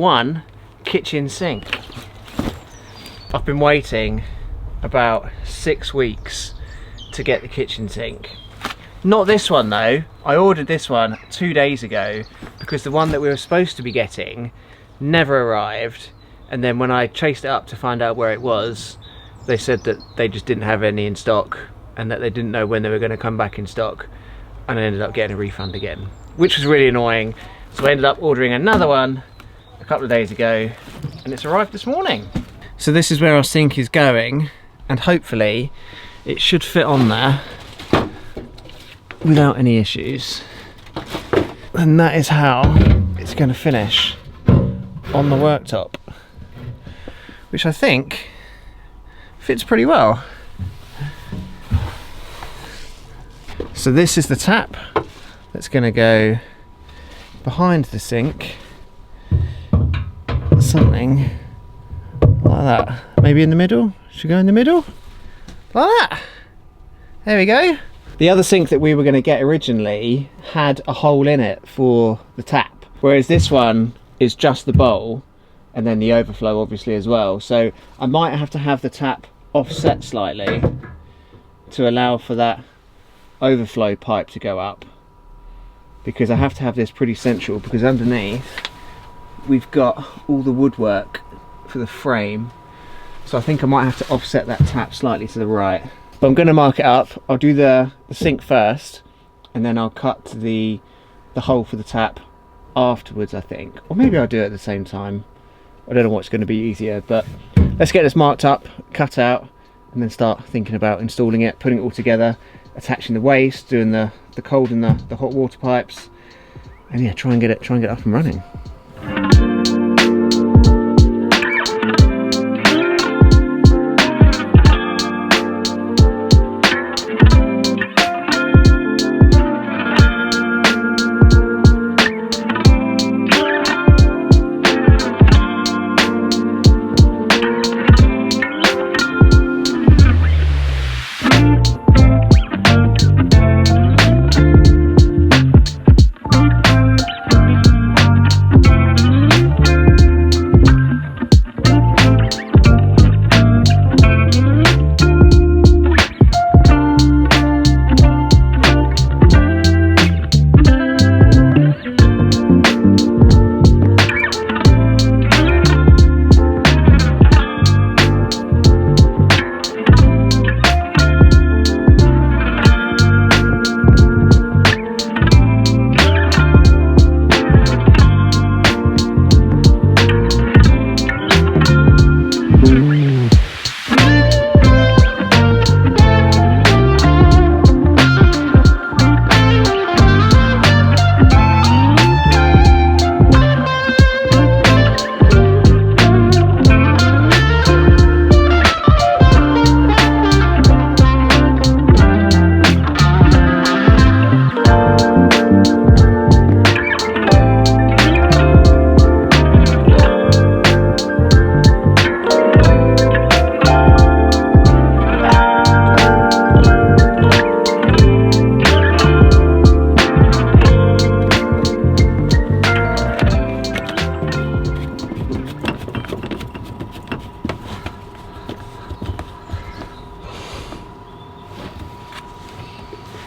one kitchen sink. I've been waiting about 6 weeks to get the kitchen sink. Not this one though. I ordered this one 2 days ago because the one that we were supposed to be getting never arrived, and then when I chased it up to find out where it was, they said that they just didn't have any in stock and that they didn't know when they were going to come back in stock, and I ended up getting a refund again, which was really annoying. So I ended up ordering another one a couple of days ago and it's arrived this morning. So this is where our sink is going, and hopefully it should fit on there without any issues. And that is how it's going to finish on the worktop, which I think fits pretty well. So this is the tap that's going to go behind the sink, something like that. Maybe in the middle. Should go in the middle like that. There we go. The other sink that we were going to get originally had a hole in it for the tap, whereas this one is just the bowl and then the overflow obviously as well. So I might have to have the tap offset slightly to allow for that overflow pipe to go up, because I have to have this pretty central, because underneath we've got all the woodwork for the frame. So I think I might have to offset that tap slightly to the right. But I'm going to mark it up. I'll do the sink first and then I'll cut the hole for the tap afterwards, I think. Or maybe I'll do it at the same time. I don't know what's going to be easier, but let's get this marked up, cut out, and then start thinking about installing it, putting it all together, attaching the waste, doing the cold and the hot water pipes, and yeah, try and get it up and running.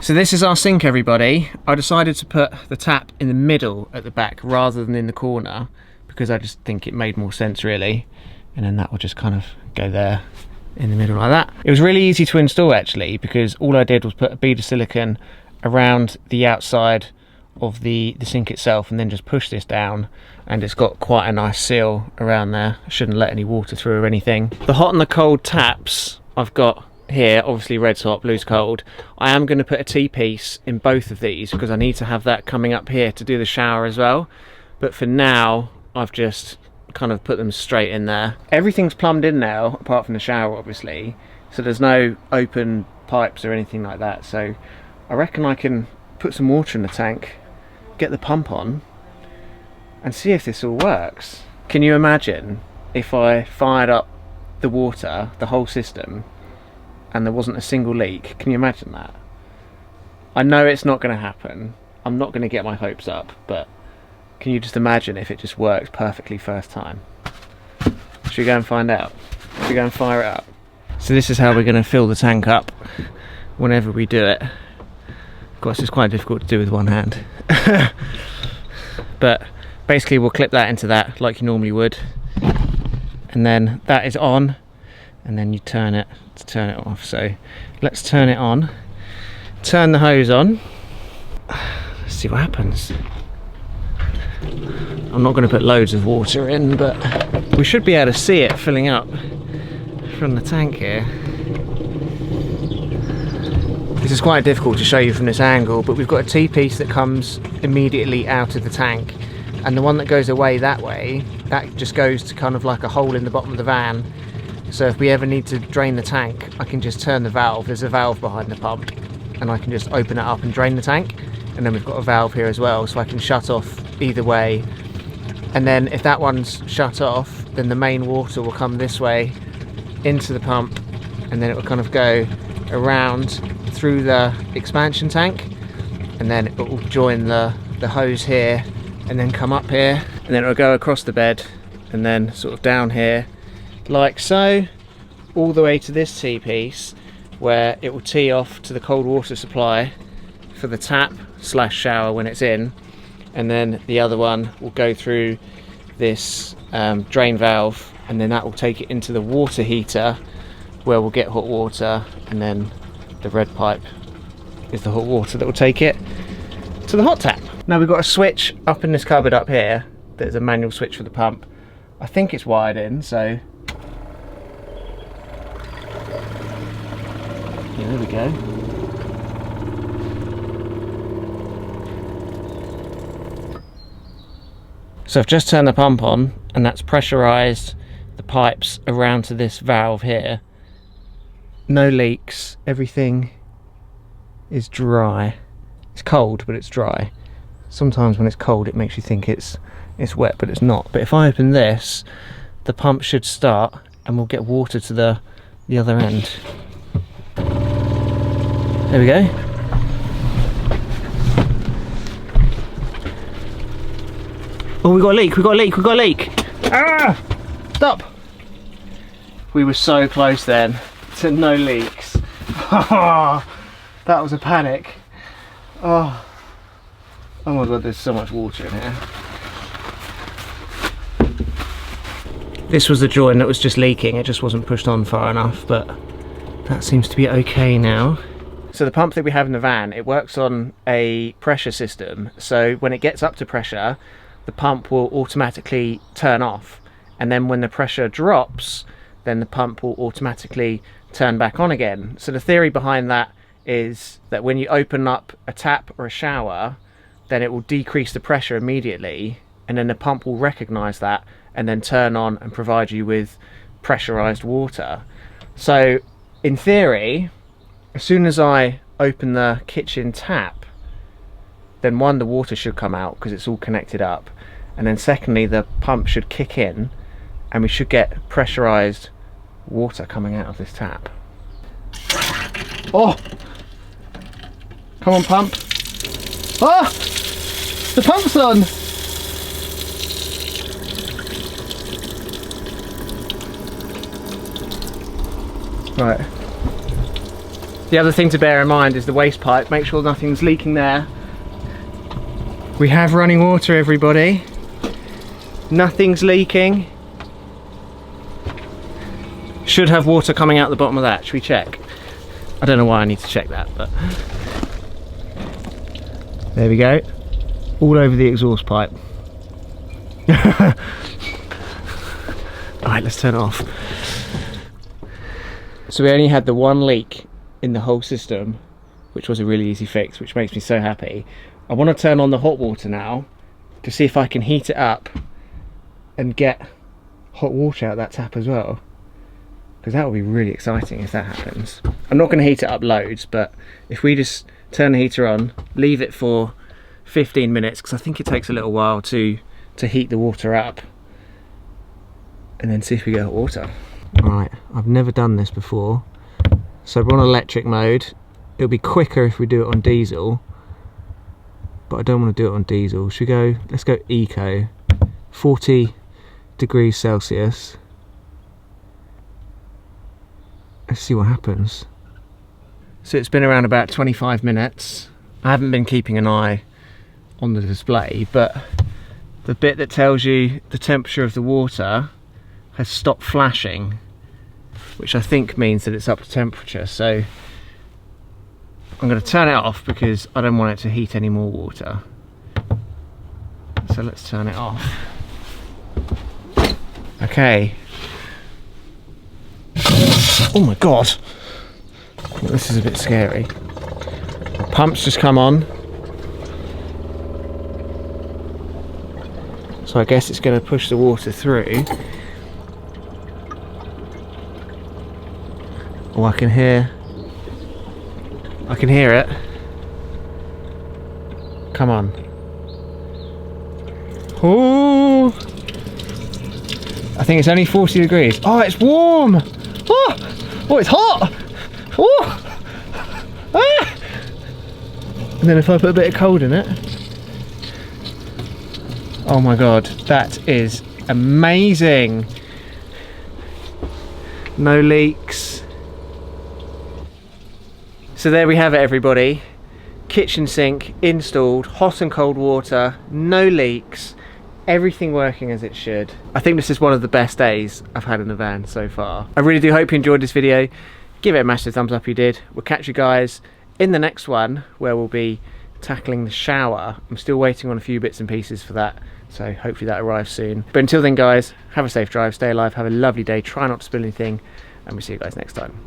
So this is our sink, everybody. I decided to put the tap in the middle at the back rather than in the corner, because I just think it made more sense really. And then that will just kind of go there in the middle like that. It was really easy to install actually, because all I did was put a bead of silicone around the outside of the sink itself and then just push this down, and it's got quite a nice seal around there. I shouldn't let any water through or anything. The hot and the cold taps I've got here, obviously red's hot, blue's cold. I am going to put a T-piece in both of these because I need to have that coming up here to do the shower as well. But for now, I've just kind of put them straight in there. Everything's plumbed in now, apart from the shower obviously, so there's no open pipes or anything like that. So I reckon I can put some water in the tank, get the pump on, and see if this all works. Can you imagine if I fired up the water, the whole system, and there wasn't a single leak? Can you imagine that? I know it's not going to happen. I'm not going to get my hopes up, but Can you just imagine if it just works perfectly first time? Should we go and find out? Should we go and fire it up? So this is how we're going to fill the tank up whenever we do it. Of course, it's quite difficult to do with one hand. But basically we'll clip that into that like you normally would. And then that is on, and then you turn it to turn it off. So let's turn it on. Turn the hose on. Let's see what happens. I'm not going to put loads of water in, but we should be able to see it filling up from the tank here. This is quite difficult to show you from this angle, but we've got a T-piece that comes immediately out of the tank, and the one that goes away that way, that just goes to kind of like a hole in the bottom of the van. So if we ever need to drain the tank, I can just turn the valve. There's a valve behind the pump, and I can just open it up and drain the tank. And then we've got a valve here as well, so I can shut off either way. And then if that one's shut off, then the main water will come this way into the pump, and then it will kind of go around through the expansion tank, and then it will join the hose here, and then come up here, and then it will go across the bed, and then sort of down here, like so, all the way to this T-piece, where it will tee off to the cold water supply for the tap / shower when it's in, and then the other one will go through this drain valve, and then that will take it into the water heater where we'll get hot water, and then the red pipe is the hot water that will take it to the hot tap. Now we've got a switch up in this cupboard up here. There's a manual switch for the pump. I think it's wired in, so yeah, there we go. So I've just turned the pump on, and that's pressurised the pipes around to this valve here. No leaks, everything is dry. It's cold, but it's dry. Sometimes when it's cold it makes you think it's wet, but it's not. But if I open this, the pump should start and we'll get water to the other end. There we go. Oh, we got a leak, we got a leak, we got a leak! Ah! Stop! We were so close then to no leaks. That was a panic. Oh my god, there's so much water in here. This was the joint that was just leaking, it just wasn't pushed on far enough, but that seems to be okay now. So the pump that we have in the van, it works on a pressure system, so when it gets up to pressure, the pump will automatically turn off, and then when the pressure drops, then the pump will automatically turn back on again. So the theory behind that is that when you open up a tap or a shower, then it will decrease the pressure immediately, and then the pump will recognize that and then turn on and provide you with pressurized water. So in theory, as soon as I open the kitchen tap, then one, the water should come out because it's all connected up, and then secondly, the pump should kick in and we should get pressurized water coming out of this tap. Oh! Come on, pump. Oh! The pump's on! Right. The other thing to bear in mind is the waste pipe. Make sure nothing's leaking there. We have running water, everybody. Nothing's leaking. Should have water coming out the bottom of that. Should we check? I don't know why I need to check that, but there we go. All over the exhaust pipe. Alright, let's turn it off. So we only had the one leak in the whole system, which was a really easy fix, which makes me so happy. I want to turn on the hot water now to see if I can heat it up and get hot water out of that tap as well, because that would be really exciting if that happens. I'm not going to heat it up loads, but if we just turn the heater on, leave it for 15 minutes, because I think it takes a little while to heat the water up, and then see if we get hot water. Right, I've never done this before, so we're on electric mode. It'll be quicker if we do it on diesel, but I don't want to do it on diesel. Should we go, let's go eco, 40 degrees Celsius. Let's see what happens. So it's been around about 25 minutes. I haven't been keeping an eye on the display, but the bit that tells you the temperature of the water has stopped flashing, which I think means that it's up to temperature. So I'm going to turn it off because I don't want it to heat any more water. So let's turn it off. Okay. Oh my god, this is a bit scary. The pump's just come on, so I guess it's going to push the water through. Oh, I can hear it. Come on. Oh, I think it's only 40 degrees. Oh, it's warm. Oh, it's hot! Oh! Ah! And then if I put a bit of cold in it. Oh my god, that is amazing! No leaks. So there we have it, everybody. Kitchen sink installed, hot and cold water, no leaks. Everything working as it should. I think this is one of the best days I've had in the van so far. I really do hope you enjoyed this video. Give it a massive thumbs up if you did. We'll catch you guys in the next one where we'll be tackling the shower. I'm still waiting on a few bits and pieces for that, so hopefully that arrives soon. But until then guys, have a safe drive, stay alive, have a lovely day, try not to spill anything, and we'll see you guys next time.